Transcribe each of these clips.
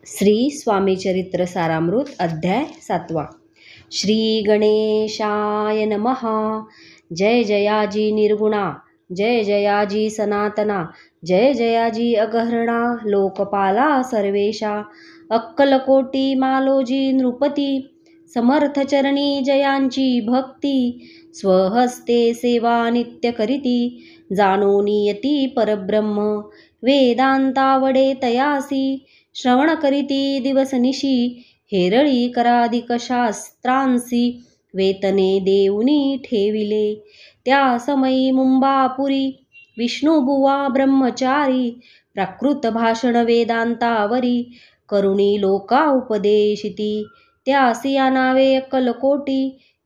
श्री स्वामी चरित्र सारामृत अध्याय 7। श्री गणेशाय नमः। जय जयाजी निर्गुणा, जय जयाजी सनातना, जय जयाजी अगहरणा, लोकपाला सर्वेशा, अक्कलकोटी मालोजी नृपती, समर्थ चरणी जयांची भक्ती, स्वहस्ते सेवा नित्य करीती, जाणोनी यती परब्रह्म, वेदांतावडे तयासी, श्रवण करीती दिवसनिशी, हेरळी कराधिक शास्त्रांसी, वेतने देऊनी ठेविले, त्या समयी मुंबापुरी, विष्णुबुवा ब्रह्मचारी, प्राकृत भाषण वेदांतावरी, करुणी लोका उपदेशिती, त्यासी नावे अक्कलकोटी,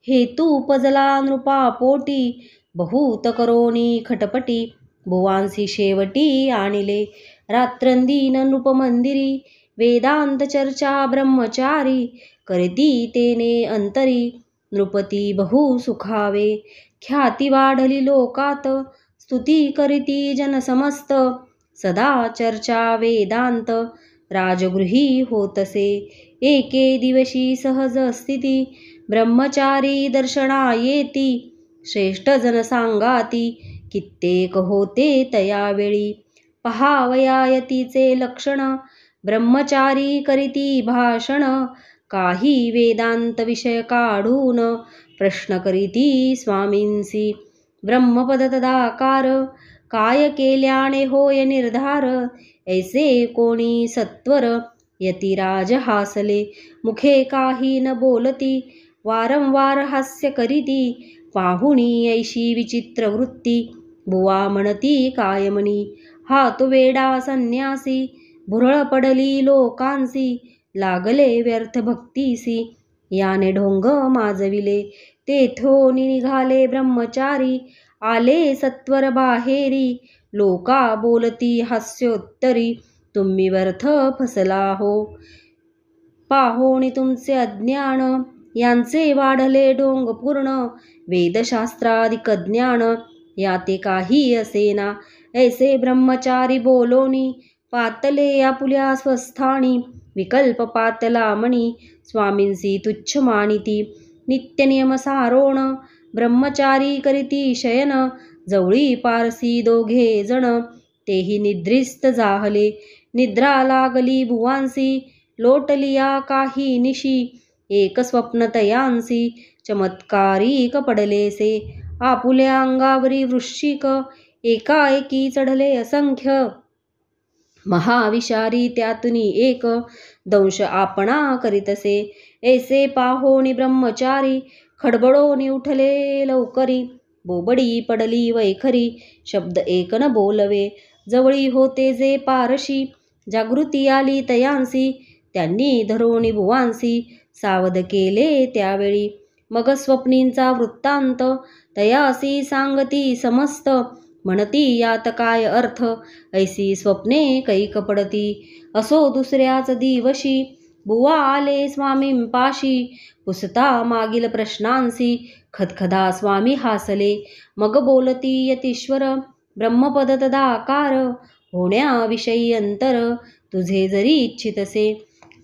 हेतू उपजला नृपापोटी, बहुत करोनी खटपटी, भुवांसी शेवटी आणिले, रात्रंदीन नृपमंदिरी, वेदांत चर्चा ब्रह्मचारी, करीती तेने अंतरी, नृपती बहु सुखावे, ख्याती वाढली लोकात, स्तुती करीती जन समस्त, सदा चर्चा वेदांत, राजगृही होतसे, एके दिवशी सहज स्थिती, ब्रह्मचारी दर्शना येती, श्रेष्ठ जन सांगाती, कित्येक होते तयावेळी, पहावयायतीचे लक्षण, ब्रह्मचारी करीती भाषण, काही वेदांत विषय काढून, प्रश्न करीती स्वामींसी, ब्रह्मपद तदाकार, काय केल्याने होय निर्धार, ऐसे कोणी सत्वर, यतिराज हासले, मुखे काही न बोलती, वारंवार हास्य करीती, पाहुणी ऐशी विचित्र वृत्ती, बुवा म्हणती कायमनी, हा तो वेडा संन्यासी, भुरळ पडली लोकांसी, लागले व्यर्थ भक्तीसी, याने ढोंग माजविले, तेथोनी निघाले ब्रह्मचारी, आले सत्वर बाहेरी, लोका बोलती हास्योत्तरी, तुम्ही व्यर्थ फसला हो, पाहोणी तुमचे अज्ञान, यांचे वाढले ढोंग पूर्ण, वेदशास्त्राधिक ज्ञान, याते काही असेना, ऐसे ब्रह्मचारी बोलोनी, पातले आपुल्या स्वस्थानी, विकल्प पातला मणी, स्वामींसी तुच्छ मानिती, नित्य नियम सारोण, ब्रह्मचारी करीती शयन, जवळी पारसी दोघे जण, तेही निद्रिस्त जाहले, निद्रा लागली भुवांसी, लोटलिया काही निशी, एक स्वप्न तयांसी, चमत्कारिक पडलेसे, आपुल्या अंगावरी वृश्चिक, एकाएकी चढले असंख्य, महाविषारी त्यातुनी एक, दंश आपणा करीतसे, ऐसे पाहोणी ब्रह्मचारी, खडबडोनी उठले लवकरी, बोबडी पडली वैखरी, शब्द एक न बोलवे, जवळी होते जे पारशी, जागृती आली तयांसी, त्यांनी धरोणी भुवांसी, सावध केले त्यावेळी, मग स्वप्नींचा वृत्तांत, तयासी सांगती समस्त, म्हणती यात काय अर्थ, ऐसी स्वप्ने कैक पडती, असो दुसऱ्याच दिवशी, बुवा आले स्वामींपाशी, पुसता मागील प्रश्नांसी, खदखदा स्वामी हासले, मग बोलती यतीश्वर, ब्रह्मपद तदाकार, होण्याविषयी अंतर, तुझे जरी इच्छितसे,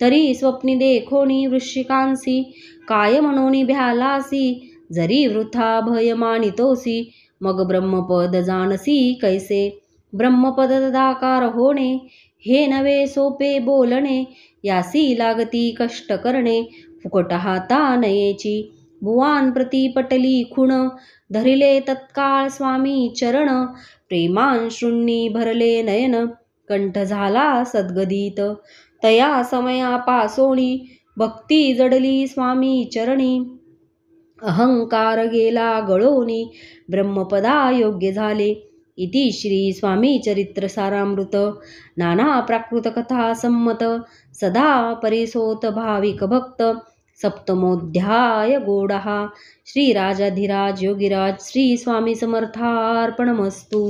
तरी स्वप्नी देखोनी वृश्चिकांसी, काय म्हणोनी भ्यालासी, जरी वृथा भय मानितोसी, मग ब्रह्मपद जाणसी कैसे, ब्रह्मपद तदाकार होणे, हे नवे सोपे बोलणे, यासी लागती कष्ट करणे, फुकट हाता नयेची, भुवान प्रती पटली खुण, धरिले तत्काळ स्वामी चरण, प्रेमांश्रूंनी भरले नयन, कंठ झाला सद्गदित, तया समयापासोणी, भक्ती जडली स्वामी चरणी, अहंकार गेला गळोनी, ब्रह्मपदा योग्य झाले, इति श्री स्वामी चरित्र सारामृत, नाना प्राकृत कथा संमत, सदा परिसोत भाविक भक्त, सप्तमोध्याय गोडहा। श्री राजाधिराज योगिराज श्री स्वामी समर्थार्पणमस्तु।